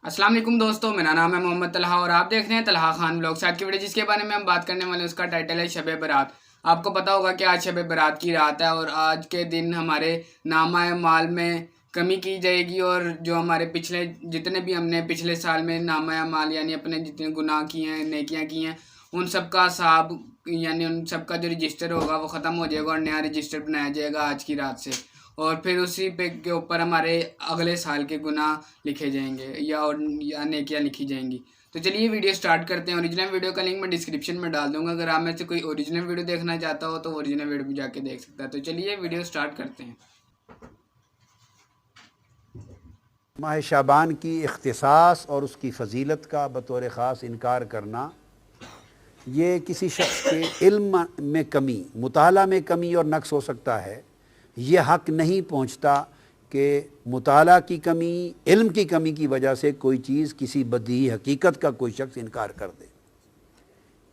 السلام علیکم دوستو، میرا نام ہے محمد طلحہ اور آپ دیکھ رہے ہیں طلحہ خان بلاگز۔ آج کی ویڈیو جس کے بارے میں ہم بات کرنے والے ہیں اس کا ٹائٹل ہے شب برات۔ آپ کو پتا ہوگا کہ آج شب برات کی رات ہے اور آج کے دن ہمارے نامہ اعمال میں کمی کی جائے گی، اور جو ہمارے پچھلے جتنے بھی ہم نے پچھلے سال میں نامہ اعمال یعنی اپنے جتنے گناہ کیے ہیں، نیکیاں کی ہیں، ان سب کا حساب یعنی ان سب کا جو رجسٹر ہوگا وہ ختم ہو جائے گا اور نیا رجسٹر بنایا جائے گا آج کی رات سے، اور پھر اسی پہ کے اوپر ہمارے اگلے سال کے گناہ لکھے جائیں گے یا نیکیاں لکھی جائیں گی۔ تو چلیے ویڈیو سٹارٹ کرتے ہیں۔ اوریجنل ویڈیو کا لنک میں ڈسکرپشن میں ڈال دوں گا، اگر آپ میں سے کوئی اوریجنل ویڈیو دیکھنا چاہتا ہو تو اوریجنل ویڈیو بھی جا کے دیکھ سکتا ہے۔ تو چلیے ویڈیو سٹارٹ کرتے ہیں۔ ماہ شعبان کی اختصاص اور اس کی فضیلت کا بطور خاص انکار کرنا، یہ کسی شخص کے علم میں کمی، مطالعہ میں کمی اور نقص ہو سکتا ہے۔ یہ حق نہیں پہنچتا کہ مطالعہ کی کمی، علم کی کمی کی وجہ سے کوئی چیز، کسی بدیہی حقیقت کا کوئی شخص انکار کر دے۔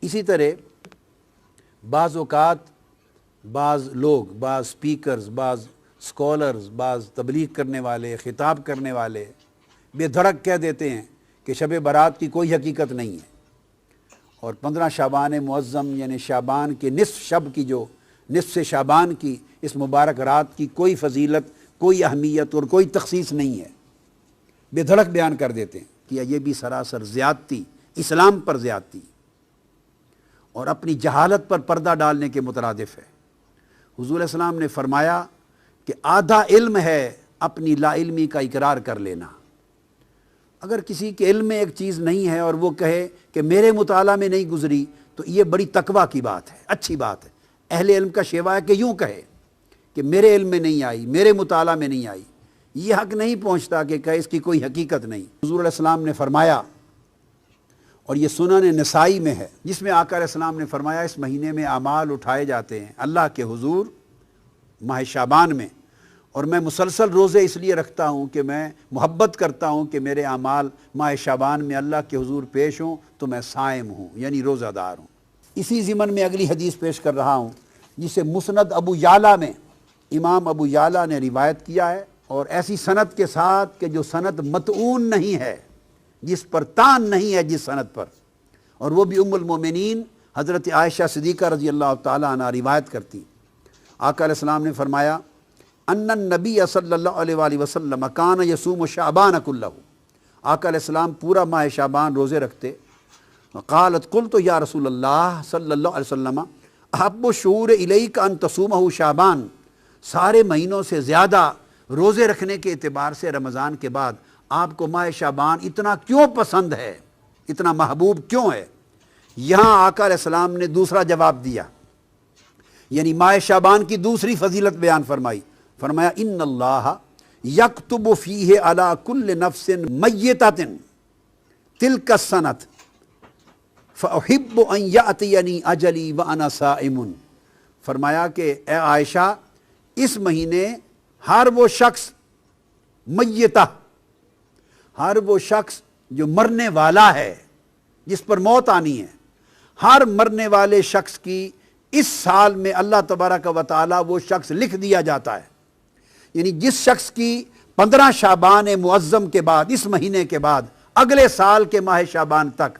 اسی طرح بعض اوقات بعض لوگ، بعض سپیکرز، بعض اسکالرز، بعض تبلیغ کرنے والے، خطاب کرنے والے بے دھڑک کہہ دیتے ہیں کہ شب برات کی کوئی حقیقت نہیں ہے، اور 15 شعبان معظم یعنی شعبان کے نصف شب کی، جو نصف شعبان کی اس مبارک رات کی کوئی فضیلت، کوئی اہمیت اور کوئی تخصیص نہیں ہے، بے دھڑک بیان کر دیتے ہیں کہ یہ بھی سراسر زیادتی، اسلام پر زیادتی اور اپنی جہالت پر پردہ ڈالنے کے مترادف ہے۔ حضور علیہ السلام نے فرمایا کہ آدھا علم ہے اپنی لا علمی کا اقرار کر لینا۔ اگر کسی کے علم میں ایک چیز نہیں ہے اور وہ کہے کہ میرے مطالعہ میں نہیں گزری، تو یہ بڑی تقویٰ کی بات ہے، اچھی بات ہے۔ اہل علم کا شیوا ہے کہ یوں کہے کہ میرے علم میں نہیں آئی، میرے مطالعہ میں نہیں آئی۔ یہ حق نہیں پہنچتا کہ اس کی کوئی حقیقت نہیں۔ حضور علیہ السلام نے فرمایا، اور یہ سنن نسائی میں ہے، جس میں آقا علیہ السلام نے فرمایا اس مہینے میں اعمال اٹھائے جاتے ہیں اللہ کے حضور ماہ شعبان میں، اور میں مسلسل روزے اس لیے رکھتا ہوں کہ میں محبت کرتا ہوں کہ میرے اعمال ماہ شعبان میں اللہ کے حضور پیش ہوں تو میں صائم ہوں، یعنی روزہ دار ہوں۔ اسی ضمن میں اگلی حدیث پیش کر رہا ہوں، جسے مسند ابو یعلا میں امام ابو یعلا نے روایت کیا ہے، اور ایسی سند کے ساتھ کہ جو سند متعون نہیں ہے، جس پر تان نہیں ہے جس سند پر، اور وہ بھی ام المومنین حضرت عائشہ صدیقہ رضی اللہ تعالیٰ عنہ روایت کرتی۔ آقا علیہ السلام نے فرمایا ان النبی صلی اللہ علیہ وآلہ وسلم کان یصوم شعبان کلہ، آقا علیہ السلام پورا ماہ شعبان روزے رکھتے۔ قالت قلت یا رسول اللہ صلی اللہ علیہ وسلم احب الشہور الیک ان تصومہ شعبان، سارے مہینوں سے زیادہ روزے رکھنے کے اعتبار سے رمضان کے بعد آپ کو ماہ شعبان اتنا کیوں پسند ہے، اتنا محبوب کیوں ہے؟ یہاں آقا علیہ السلام نے دوسرا جواب دیا، یعنی ماہ شعبان کی دوسری فضیلت بیان فرمائی۔ فرمایا ان اللہ یکتب فیہ علی کل نفس میتۃ تلک السنۃ فاحب ان یاتینی اجلی وانا صائم۔ فرمایا کہ اے عائشہ، اس مہینے ہر وہ شخص میتہ، ہر وہ شخص جو مرنے والا ہے، جس پر موت آنی ہے، ہر مرنے والے شخص کی اس سال میں اللہ تبارک و تعالی وہ شخص لکھ دیا جاتا ہے۔ یعنی جس شخص کی 15 شعبان معظم کے بعد، اس مہینے کے بعد اگلے سال کے ماہ شعبان تک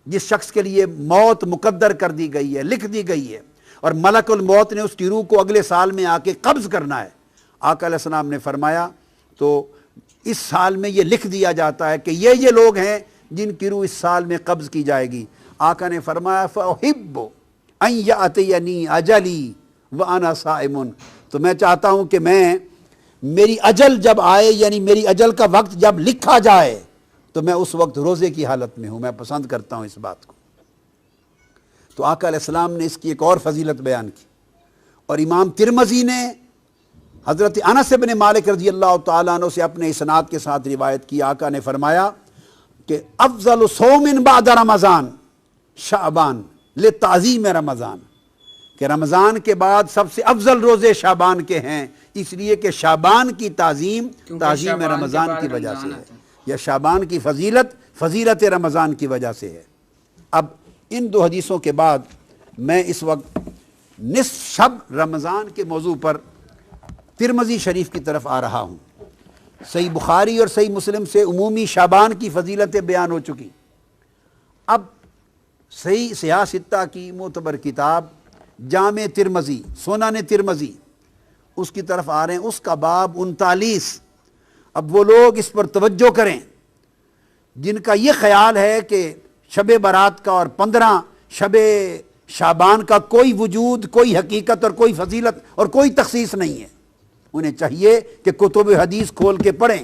جس شخص کے لیے موت مقدر کر دی گئی ہے، لکھ دی گئی ہے، اور ملک الموت نے اس کی روح کو اگلے سال میں آ کے قبض کرنا ہے، آقا علیہ السلام نے فرمایا تو اس سال میں یہ لکھ دیا جاتا ہے کہ یہ لوگ ہیں جن کی روح اس سال میں قبض کی جائے گی۔ آقا نے فرمایا فأحب ان یأتینی اجلی وانا صائم، تو میں چاہتا ہوں کہ میری اجل جب آئے، یعنی میری اجل کا وقت جب لکھا جائے تو میں اس وقت روزے کی حالت میں ہوں، میں پسند کرتا ہوں اس بات کو۔ تو آقا علیہ السلام نے اس کی ایک اور فضیلت بیان کی، اور امام ترمذی نے حضرت انس بن مالک رضی اللہ تعالیٰ عنہ سے اپنے اسناد کے ساتھ روایت کی، آقا نے فرمایا کہ افضل صوم بعد رمضان شعبان لتعظیم رمضان، کہ رمضان کے بعد سب سے افضل روزے شعبان کے ہیں، اس لیے کہ شعبان کی تعظیم رمضان کی وجہ سے ہے، یا شعبان کی فضیلت رمضان کی وجہ سے ہے۔ اب ان دو حدیثوں کے بعد میں اس وقت نصف شب رمضان کے موضوع پر ترمذی شریف کی طرف آ رہا ہوں۔ صحیح بخاری اور صحیح مسلم سے عمومی شعبان کی فضیلتیں بیان ہو چکی. اب صحیح سیاہ ستہ کی معتبر کتاب جامع ترمذی، سنن ترمذی، اس کی طرف آ رہے ہیں. اس کا باب 39. اب وہ لوگ اس پر توجہ کریں جن کا یہ خیال ہے کہ شب برات کا اور 15 شب شعبان کا کوئی وجود، کوئی حقیقت اور کوئی فضیلت اور کوئی تخصیص نہیں ہے. انہیں چاہیے کہ کتب حدیث کھول کے پڑھیں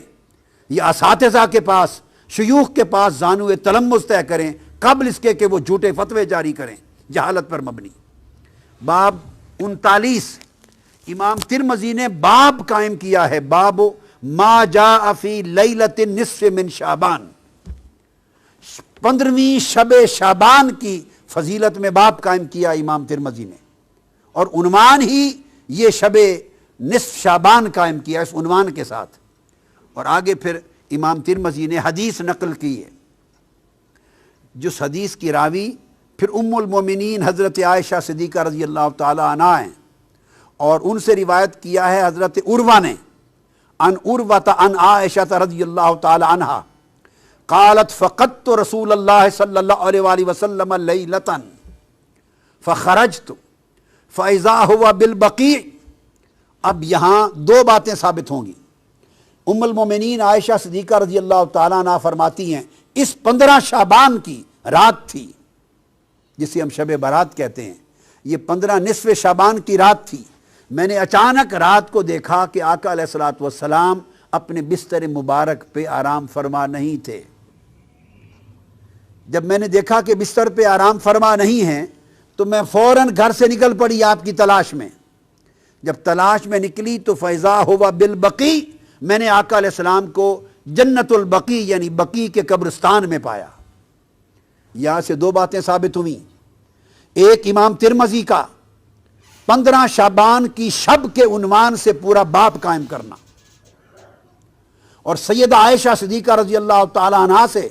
یا اساتذہ کے پاس، شیوخ کے پاس زانو تلمذ طے کریں قبل اس کے کہ وہ جھوٹے فتوے جاری کریں جہالت پر مبنی. باب 39 امام ترمذی نے باب قائم کیا ہے، باب ما جاء فی لیلۃ النصف من شعبان، 15ویں شب شعبان کی فضیلت میں باب قائم کیا امام ترمذی نے، اور عنوان ہی یہ شب نصف شعبان قائم کیا اس عنوان کے ساتھ. اور آگے پھر امام ترمذی نے حدیث نقل کی ہے، جس حدیث کی راوی پھر ام المومنین حضرت عائشہ صدیقہ رضی اللہ تعالی عنہا ہیں، اور ان سے روایت کیا ہے حضرت عروہ نے عن عروۃ عن عائشہ رضی اللہ تعالی عنہا قالت فقدت رسول اللہ صلی اللہ علیہ وآلہ وسلم لیلۃ فخرجت فاذا هو بالبقیع. اب یہاں دو باتیں ثابت ہوں گی. ام المومنین عائشہ صدیقہ رضی اللہ تعالیٰ عنہ فرماتی ہیں اس 15 شعبان کی رات تھی جسے ہم شب برات کہتے ہیں، یہ 15 نصف شعبان کی رات تھی. میں نے اچانک رات کو دیکھا کہ آقا علیہ الصلوۃ والسلام اپنے بستر مبارک پہ آرام فرما نہیں تھے. جب میں نے دیکھا کہ بستر پہ آرام فرما نہیں ہیں تو میں فوراً گھر سے نکل پڑی آپ کی تلاش میں. جب تلاش میں نکلی تو فیضا ہوا بالبقیع، میں نے آقا علیہ السلام کو جنت البقیع یعنی بقیع کے قبرستان میں پایا. یہاں سے دو باتیں ثابت ہوئیں. ایک امام ترمذی کا 15 شعبان کی شب کے عنوان سے پورا باب قائم کرنا، اور سیدہ عائشہ صدیقہ رضی اللہ تعالی عنہا سے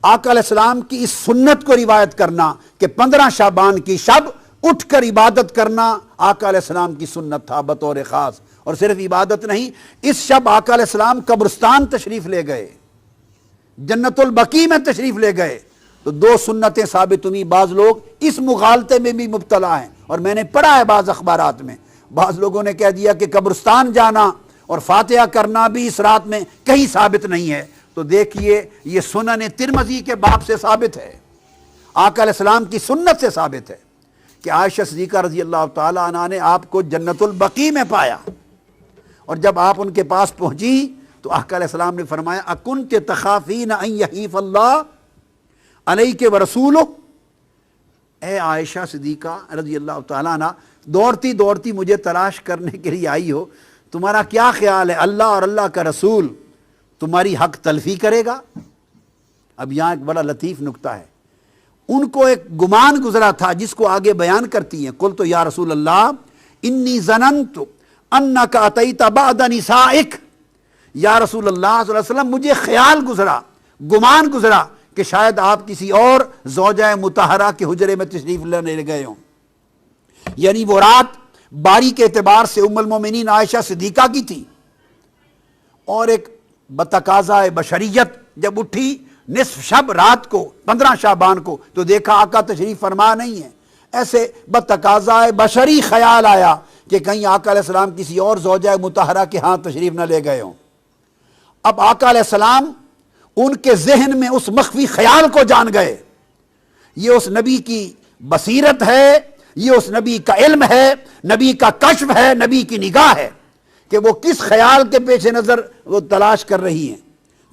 آقا علیہ السلام کی اس سنت کو روایت کرنا کہ 15 شعبان کی شب اٹھ کر عبادت کرنا آقا علیہ السلام کی سنت تھا بطور خاص. اور صرف عبادت نہیں، اس شب آقا علیہ السلام قبرستان تشریف لے گئے، جنت البقیع میں تشریف لے گئے. تو دو سنتیں ثابت ہوئی. بعض لوگ اس مغالطے میں بھی مبتلا ہیں، اور میں نے پڑھا ہے بعض اخبارات میں بعض لوگوں نے کہہ دیا کہ قبرستان جانا اور فاتحہ کرنا بھی اس رات میں کہیں ثابت نہیں ہے. تو دیکھیے یہ سنن ترمذی کے باب سے ثابت ہے، آقا علیہ السلام کی سنت سے ثابت ہے کہ عائشہ صدیقہ رضی اللہ تعالی عنہا نے آپ کو جنت البقیع میں پایا. اور جب آپ ان کے پاس پہنچی تو آقا علیہ السلام نے فرمایا اکنت تخافین ان یحیف اللہ علیک ورسولہ. اے عائشہ صدیقہ رضی اللہ تعالیٰ عنہ، دوڑتی دوڑتی مجھے تلاش کرنے کے لیے آئی ہو، تمہارا کیا خیال ہے اللہ اور اللہ کا رسول تمہاری حق تلفی کرے گا؟ اب یہاں ایک بڑا لطیف نکتہ ہے. ان کو ایک گمان گزرا تھا جس کو آگے بیان کرتی ہیں. قلت یا رسول اللہ انی ظننت انک اتیت بعد نسائک. یا رسول اللہ صلی اللہ علیہ وسلم مجھے خیال گزرا، گمان گزرا کہ شاید آپ کسی اور زوجہ مطہرہ کے حجرے میں تشریف لینے گئے ہوں. یعنی وہ رات باری کے اعتبار سے ام المومنین عائشہ صدیقہ کی تھی، اور ایک بتقاضۂ بشریت جب اٹھی نصف شب رات کو 15 شعبان کو تو دیکھا آقا تشریف فرما نہیں ہے. ایسے بتقاضۂ بشری خیال آیا کہ کہیں آقا علیہ السلام کسی اور زوجہ مطہرہ کے ہاں تشریف نہ لے گئے ہوں. اب آقا علیہ السلام ان کے ذہن میں اس مخفی خیال کو جان گئے. یہ اس نبی کی بصیرت ہے، یہ اس نبی کا علم ہے، نبی کا کشف ہے، نبی کی نگاہ ہے کہ وہ کس خیال کے پیش نظر وہ تلاش کر رہی ہیں.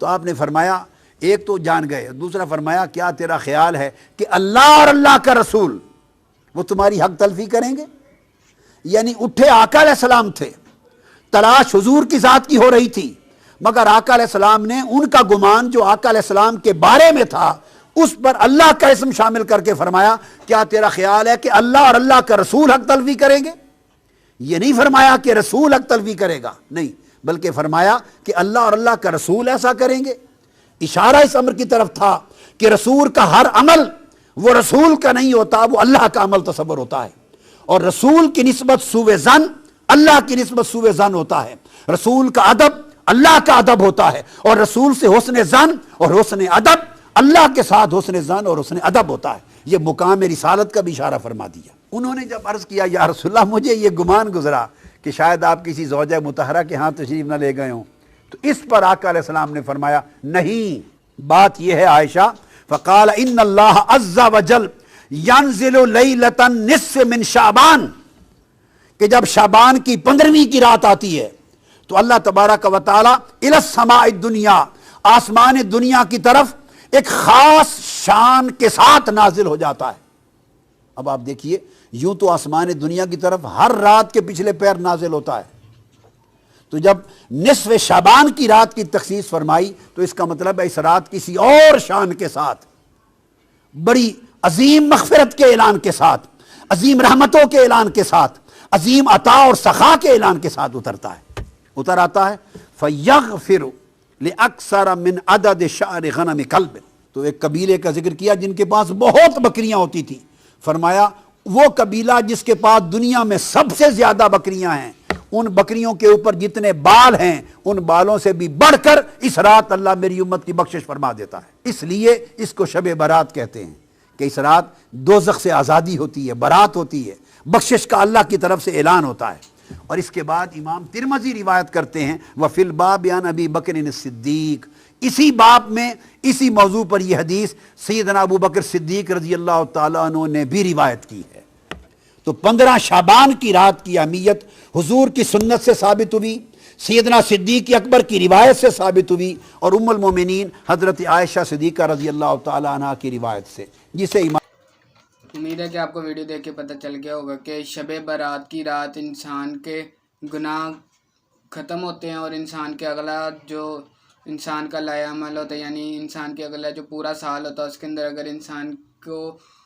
تو آپ نے فرمایا ایک تو جان گئے، دوسرا فرمایا کیا تیرا خیال ہے کہ اللہ اور اللہ کا رسول وہ تمہاری حق تلفی کریں گے؟ یعنی اٹھے آقا علیہ السلام تھے، تلاش حضور کی ذات کی ہو رہی تھی، مگر آقا علیہ السلام نے ان کا گمان جو آقا علیہ السلام کے بارے میں تھا اس پر اللہ کا اسم شامل کر کے فرمایا کیا تیرا خیال ہے کہ اللہ اور اللہ کا رسول حق تلفی کریں گے؟ یہ نہیں فرمایا کہ رسول حق تلفی کرے گا، نہیں، بلکہ فرمایا کہ اللہ اور اللہ کا رسول ایسا کریں گے. اشارہ اس امر کی طرف تھا کہ رسول کا ہر عمل وہ رسول کا نہیں ہوتا، وہ اللہ کا عمل تصور ہوتا ہے، اور رسول کی نسبت سوء ظن اللہ کی نسبت سوء ظن ہوتا ہے. رسول کا ادب اللہ کا ادب ہوتا ہے، اور رسول سے حسن ظن اور حسن ادب، اللہ کے ساتھ حسن ظن اور حسن ادب ہوتا ہے۔ یہ مقام رسالت کا بھی اشارہ فرما دیا۔ انہوں نے جب عرض کیا یا رسول اللہ مجھے یہ گمان گزرا کہ شاید آپ کسی زوجہ مطہرہ کے ہاں تشریف نہ لے گئے ہوں، تو اس پر آقا علیہ السلام نے فرمایا نہیں، بات یہ ہے عائشہ، فقال ان اللہ عز وجل ینزل لیلۃ النصف من شعبان، کہ جب شعبان کی 15ویں کی رات آتی ہے تو اللہ تبارک و تعالی الی السماء الدنیا، آسمان دنیا کی طرف ایک خاص شان کے ساتھ نازل ہو جاتا ہے۔ اب آپ دیکھیے، یوں تو آسمان دنیا کی طرف ہر رات کے پچھلے پیر نازل ہوتا ہے، تو جب نصف شعبان کی رات کی تخصیص فرمائی تو اس کا مطلب ہے اس رات کسی اور شان کے ساتھ، بڑی عظیم مغفرت کے اعلان کے ساتھ، عظیم رحمتوں کے اعلان کے ساتھ، عظیم عطا اور سخا کے اعلان کے ساتھ اترتا ہے، اتر آتا ہے۔ فَيَغْفِرُ لِأَكْثَرَ مِنْ عَدَدِ شَعْرِ غَنَمِ كَلْبٍ، تو ایک قبیلے کا ذکر کیا جن کے پاس بہت بکریاں ہوتی تھی، فرمایا وہ قبیلہ جس کے پاس دنیا میں سب سے زیادہ بکریاں ہیں، ان بکریوں کے اوپر جتنے بال ہیں ان بالوں سے بھی بڑھ کر اس رات اللہ میری امت کی بخشش فرما دیتا ہے۔ اس لیے اس کو شب برات کہتے ہیں کہ اس رات دوزخ سے آزادی ہوتی ہے، برات ہوتی ہے، بخشش کا اللہ کی طرف سے اعلان ہوتا ہے۔ اور اس کے بعد امام ترمذی روایت کرتے ہیں وفی الباب عن ابی بکر الصدیق، اسی باب میں اسی موضوع پر یہ حدیث سیدنا ابو بکر صدیق رضی اللہ تعالیٰ عنہ نے بھی روایت کی ہے۔ تو 15 شعبان کی رات کی اہمیت حضور کی سنت سے ثابت ہوئی، سیدنا صدیق اکبر کی روایت سے ثابت ہوئی، اور ام المومنین حضرت عائشہ صدیقہ رضی اللہ تعالیٰ عنہ کی روایت سے، جسے امام امید ہے کہ آپ کو ویڈیو دیکھ کے پتہ چل گیا ہوگا کہ شب برات کی رات انسان کے گناہ ختم ہوتے ہیں، اور انسان کے اگلا جو انسان کا لائے عمل ہوتا ہے، یعنی انسان کے اگلا جو پورا سال ہوتا ہے اس کے اندر اگر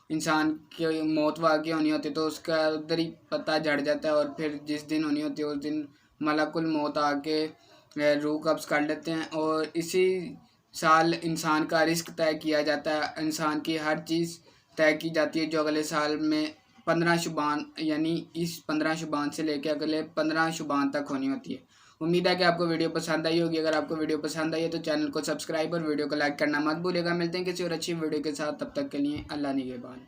انسان کی موت واقع ہونی ہوتی ہے تو اس کا ادھر ہی پتہ جھڑ جاتا ہے، اور پھر جس دن ہونی ہوتی ہے اس دن ملک الموت آ کے روح قبض کر لیتے ہیں، اور اسی سال انسان کا رزق طے کیا جاتا ہے، انسان کی ہر چیز طے کی جاتی ہے جو اگلے سال میں 15 شعبان، یعنی اس 15 شعبان سے لے کے اگلے 15 شعبان تک ہونی ہوتی ہے۔ امید ہے کہ آپ کو ویڈیو پسند آئی ہوگی۔ اگر آپ کو ویڈیو پسند آئی ہے تو چینل کو سبسکرائب اور ویڈیو کو لائک کرنا مت بھولیے گا۔ ملتے ہیں کسی اور اچھی ویڈیو کے ساتھ، تب تک کے لیے اللہ نگہبان۔